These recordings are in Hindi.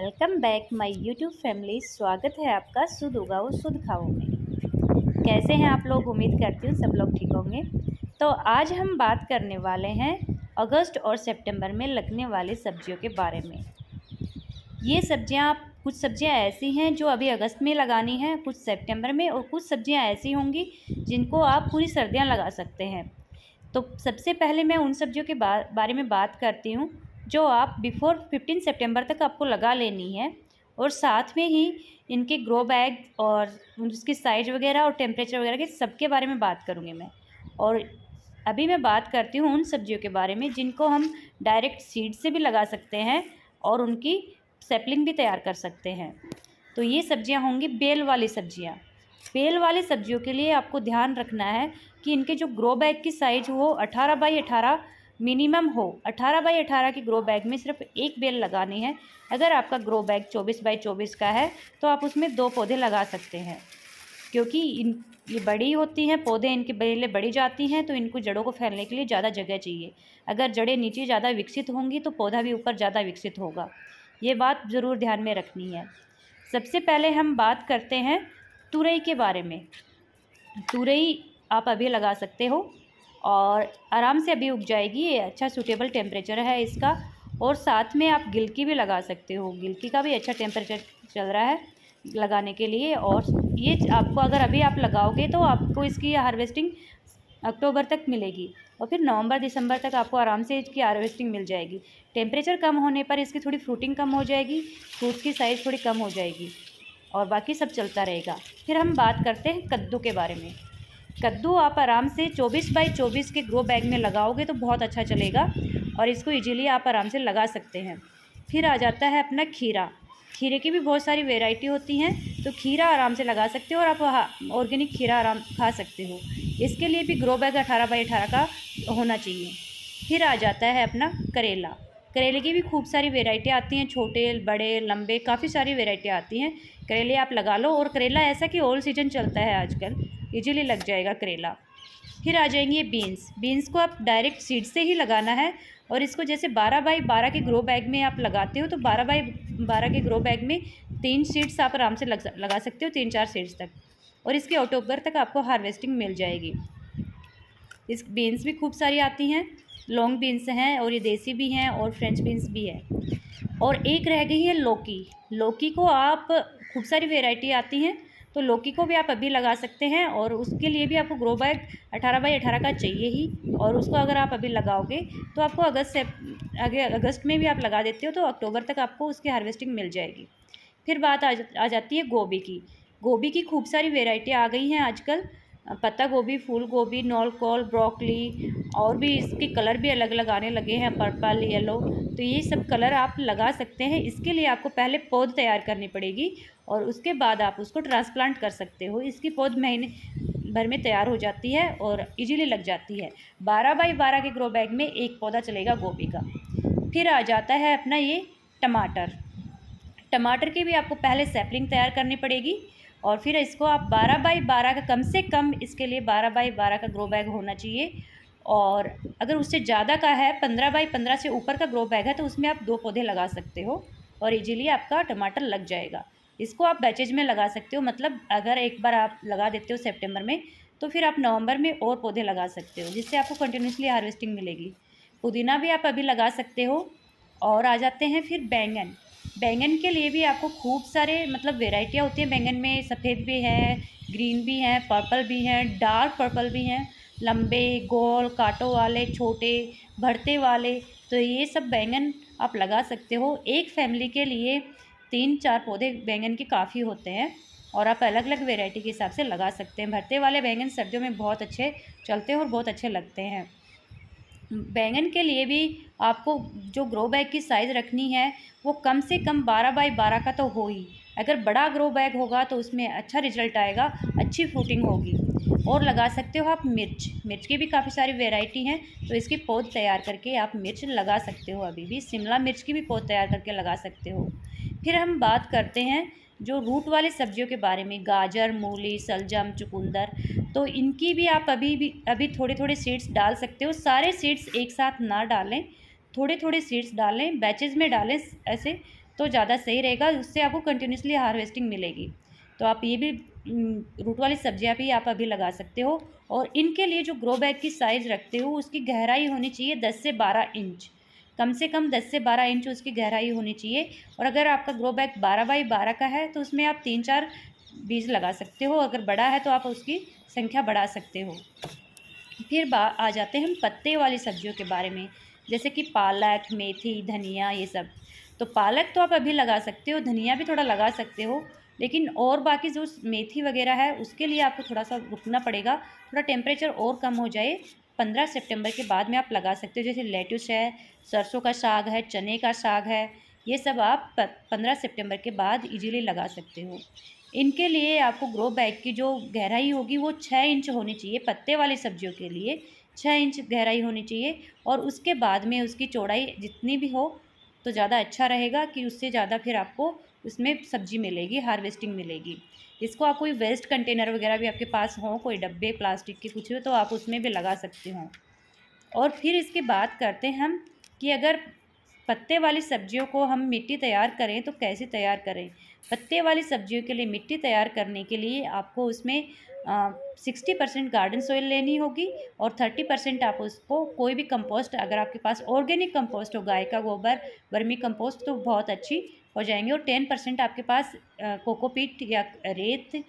Welcome back my YouTube family. स्वागत है आपका शुद्ध उगाओ शुद्ध खाओ में। कैसे हैं आप लोग? उम्मीद करती हूँ सब लोग ठीक होंगे। तो आज हम बात करने वाले हैं अगस्त और सितंबर में लगने वाली सब्जियों के बारे में। ये सब्जियां, कुछ सब्जियां ऐसी हैं जो अभी अगस्त में लगानी हैं, कुछ सितंबर में, और कुछ सब्जियां ऐसी होंगी जिनको आप पूरी सर्दियाँ लगा सकते हैं। तो सबसे पहले मैं उन सब्जियों के बारे में बात करती हूँ जो आप बिफोर 15 सितंबर तक आपको लगा लेनी है, और साथ में ही इनके ग्रो बैग और उसकी साइज वगैरह और टेम्परेचर वगैरह के सबके बारे में बात करूँगी मैं। और अभी मैं बात करती हूँ उन सब्जियों के बारे में जिनको हम डायरेक्ट सीड से भी लगा सकते हैं और उनकी सैपलिंग भी तैयार कर सकते हैं। तो ये सब्जियाँ होंगी बेल वाली सब्जियाँ। बेल वाली सब्जियों के लिए आपको ध्यान रखना है कि इनके जो ग्रो बैग की साइज़ हो 18 बाई 18 मिनिमम हो। 18 बाई 18 की ग्रो बैग में सिर्फ एक बेल लगानी है। अगर आपका ग्रो बैग 24 बाई 24 का है तो आप उसमें 2 पौधे लगा सकते हैं, क्योंकि ये बड़ी होती हैं, पौधे इनकी बेलें बड़ी जाती हैं, तो इनको जड़ों को फैलने के लिए ज़्यादा जगह चाहिए। अगर जड़ें नीचे ज़्यादा विकसित होंगी तो पौधा भी ऊपर ज़्यादा विकसित होगा। ये बात ज़रूर ध्यान में रखनी है। सबसे पहले हम बात करते हैं तुरई के बारे में। तुरई आप अभी लगा सकते हो और आराम से अभी उग जाएगी। ये अच्छा सूटेबल टेम्परेचर है इसका। और साथ में आप गिलकी भी लगा सकते हो। गिलकी का भी अच्छा टेम्परेचर चल रहा है लगाने के लिए। और ये आपको अगर अभी आप लगाओगे तो आपको इसकी हार्वेस्टिंग अक्टूबर तक मिलेगी, और फिर नवंबर दिसंबर तक आपको आराम से इसकी हार्वेस्टिंग मिल जाएगी। टेम्परेचर कम होने पर इसकी थोड़ी फ्रूटिंग कम हो जाएगी, फ्रूट की साइज़ थोड़ी कम हो जाएगी, और बाकी सब चलता रहेगा। फिर हम बात करते हैं कद्दू के बारे में। कद्दू आप आराम से 24 बाई 24 के ग्रो बैग में लगाओगे तो बहुत अच्छा चलेगा, और इसको इजीली आप आराम से लगा सकते हैं। फिर आ जाता है अपना खीरा। खीरे की भी बहुत सारी वैरायटी होती हैं, तो खीरा आराम से लगा सकते हो, और आप ऑर्गेनिक खीरा आराम खा सकते हो। इसके लिए भी ग्रो बैग 18 बाई 18 का होना चाहिए। फिर आ जाता है अपना करेला। करेले की भी खूब सारी वैरायटी आती हैं, छोटे बड़े लंबे, काफ़ी सारी वैरायटी आती हैं। करेले आप लगा लो, और करेला ऐसा कि ऑल सीजन चलता है आजकल, इजीली लग जाएगा करेला। फिर आ जाएंगे बीन्स। बीन्स को आप डायरेक्ट सीड से ही लगाना है, और इसको जैसे 12 बाई 12 के ग्रो बैग में आप लगाते हो तो 12 बाई 12 के ग्रो बैग में 3 सीड्स आप आराम से लगा सकते हो, 3-4 सीड्स तक, और इसके अक्टूबर तक आपको हार्वेस्टिंग मिल जाएगी। इस बीन्स भी खूब सारी आती हैं, लॉन्ग बीन्स हैं, और ये देसी भी हैं, और फ्रेंच बीन्स भी है। और एक रह गई है लौकी। लौकी को आप खूब सारी वैरायटी आती हैं, तो लौकी को भी आप अभी लगा सकते हैं, और उसके लिए भी आपको ग्रो बैग 18 बाई 18 का चाहिए ही। और उसको अगर आप अभी लगाओगे तो आपको अगस्त में भी आप लगा देते हो तो अक्टूबर तक आपको उसकी हार्वेस्टिंग मिल जाएगी। फिर बात आ जाती है गोभी की। गोभी की खूब सारी वैरायटी आ गई हैं आजकल। पत्ता गोभी, फूल गोभी, नॉलकॉल, ब्रोकली, और भी इसके कलर भी अलग अलग आने लगे हैं, पर्पल, येलो। तो ये सब कलर आप लगा सकते हैं। इसके लिए आपको पहले पौध तैयार करनी पड़ेगी, और उसके बाद आप उसको ट्रांसप्लांट कर सकते हो। इसकी पौध महीने भर में तैयार हो जाती है और इजीली लग जाती है। 12 बाई 12 के ग्रो बैग में एक पौधा चलेगा गोभी का। फिर आ जाता है अपना ये टमाटर। टमाटर की भी आपको पहले सैपलिंग तैयार करनी पड़ेगी, और फिर इसको आप 12 बाई 12 का, कम से कम इसके लिए 12 बाई 12 का ग्रो बैग होना चाहिए। और अगर उससे ज़्यादा का है, 15 बाई 15 से ऊपर का ग्रो बैग है, तो उसमें आप 2 पौधे लगा सकते हो, और इजीली आपका टमाटर लग जाएगा। इसको आप बैचेज में लगा सकते हो, मतलब अगर एक बार आप लगा देते हो सितंबर में, तो फिर आप नवंबर में और पौधे लगा सकते हो, जिससे आपको कंटिन्यूसली हार्वेस्टिंग मिलेगी। पुदीना भी आप अभी लगा सकते हो। और आ जाते हैं फिर बैंगन। बैंगन के लिए भी आपको खूब सारे, मतलब वेराइटियाँ होती हैं बैंगन में। सफ़ेद भी हैं, ग्रीन भी हैं, पर्पल भी हैं, डार्क पर्पल भी हैं, लंबे, गोल, कांटों वाले, छोटे, भरते वाले। तो ये सब बैंगन आप लगा सकते हो। एक फैमिली के लिए 3-4 पौधे बैंगन के काफ़ी होते हैं, और आप अलग अलग वेराइटी के हिसाब से लगा सकते हैं। भरते वाले बैंगन सर्दियों में बहुत अच्छे चलते हैं और बहुत अच्छे लगते हैं। बैंगन के लिए भी आपको जो ग्रो बैग की साइज़ रखनी है वो कम से कम 12 बाई 12 का तो हो ही। अगर बड़ा ग्रो बैग होगा तो उसमें अच्छा रिजल्ट आएगा, अच्छी फ्रूटिंग होगी। और लगा सकते हो आप मिर्च। मिर्च की भी काफ़ी सारी वैरायटी हैं, तो इसकी पौध तैयार करके आप मिर्च लगा सकते हो। अभी भी शिमला मिर्च की भी पौध तैयार करके लगा सकते हो। फिर हम बात करते हैं जो रूट वाले सब्जियों के बारे में, गाजर, मूली, शलजम, चुकंदर। तो इनकी भी आप अभी थोड़े थोड़े सीड्स डाल सकते हो। सारे सीड्स एक साथ ना डालें, थोड़े थोड़े सीड्स डालें, बैचेज़ में डालें ऐसे, तो ज़्यादा सही रहेगा, उससे आपको कंटिन्यूसली हार्वेस्टिंग मिलेगी। तो आप ये भी रूट वाली सब्जियां भी आप अभी लगा सकते हो। और इनके लिए जो ग्रो बैग की साइज़ रखते हो उसकी गहराई होनी चाहिए 10 से 12 इंच, कम से कम 10 से 12 इंच उसकी गहराई होनी चाहिए। और अगर आपका ग्रो बैग 12 बाई 12 का है तो उसमें आप 3-4 बीज लगा सकते हो, अगर बड़ा है तो आप उसकी संख्या बढ़ा सकते हो। फिर आ जाते हैं हम पत्ते वाली सब्जियों के बारे में, जैसे कि पालक, मेथी, धनिया, ये सब। तो पालक तो आप अभी लगा सकते हो, धनिया भी थोड़ा लगा सकते हो, लेकिन और बाकी जो मेथी वगैरह है उसके लिए आपको थोड़ा सा रुकना पड़ेगा, थोड़ा टेम्परेचर और कम हो जाए, 15 सितंबर के बाद में आप लगा सकते हो। जैसे लेट्यूस है, सरसों का साग है, चने का साग है, ये सब आप 15 सितंबर के बाद इजीली लगा सकते हो। इनके लिए आपको ग्रो बैग की जो गहराई होगी वो 6 इंच होनी चाहिए, पत्ते वाली सब्जियों के लिए 6 इंच गहराई होनी चाहिए। और उसके बाद में उसकी चौड़ाई जितनी भी हो तो ज़्यादा अच्छा रहेगा, कि उससे ज़्यादा फिर आपको उसमें सब्जी मिलेगी, हार्वेस्टिंग मिलेगी। इसको आप कोई वेस्ट कंटेनर वगैरह भी आपके पास हो, कोई डब्बे प्लास्टिक के कुछ हो, तो आप उसमें भी लगा सकते हो। और फिर इसके बात करते हैं हम कि अगर पत्ते वाली सब्जियों को हम मिट्टी तैयार करें तो कैसे तैयार करें। पत्ते वाली सब्जियों के लिए मिट्टी तैयार करने के लिए आपको उसमें 60% गार्डन सॉइल लेनी होगी, और 30% आप उसको कोई भी कंपोस्ट, अगर आपके पास ऑर्गेनिक कंपोस्ट हो, गाय का गोबर, वर्मी कंपोस्ट, तो बहुत अच्छी हो जाएंगी। और 10% आपके पास कोकोपीट या रेत,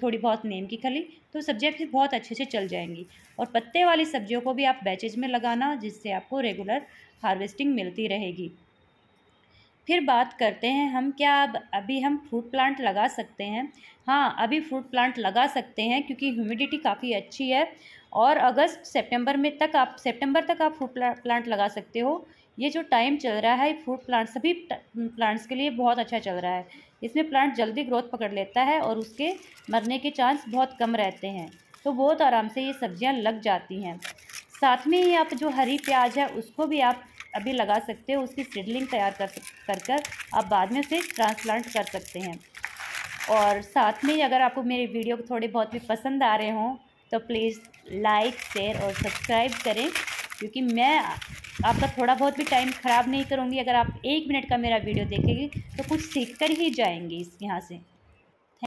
थोड़ी बहुत नीम की खली, तो सब्जियाँ फिर बहुत अच्छे से चल जाएंगी। और पत्ते वाली सब्जियों को भी आप बैचेज में लगाना, जिससे आपको रेगुलर हार्वेस्टिंग मिलती रहेगी। फिर बात करते हैं हम, क्या अब अभी हम फ्रूट प्लांट लगा सकते हैं। हाँ, अभी फ्रूट प्लांट लगा सकते हैं, क्योंकि ह्यूमिडिटी काफ़ी अच्छी है। और अगस्त सितंबर तक आप फ्रूट प्लांट लगा सकते हो। ये जो टाइम चल रहा है फ्रूट प्लांट, सभी प्लांट्स के लिए बहुत अच्छा चल रहा है। इसमें प्लांट जल्दी ग्रोथ पकड़ लेता है और उसके मरने के चांस बहुत कम रहते हैं, तो बहुत आराम से ये सब्जियां लग जाती हैं। साथ में ही आप जो हरी प्याज है उसको भी आप अभी लगा सकते हो, उसकी सीडलिंग तैयार कर आप बाद में उसे ट्रांसप्लांट कर सकते हैं। और साथ में ही अगर आपको मेरे वीडियो थोड़े बहुत भी पसंद आ रहे हों तो प्लीज़ लाइक, शेयर और सब्सक्राइब करें, क्योंकि मैं आपका थोड़ा बहुत भी टाइम ख़राब नहीं करूँगी। अगर आप 1 मिनट का मेरा वीडियो देखेंगे तो कुछ सीख कर ही जाएंगी यहाँ से।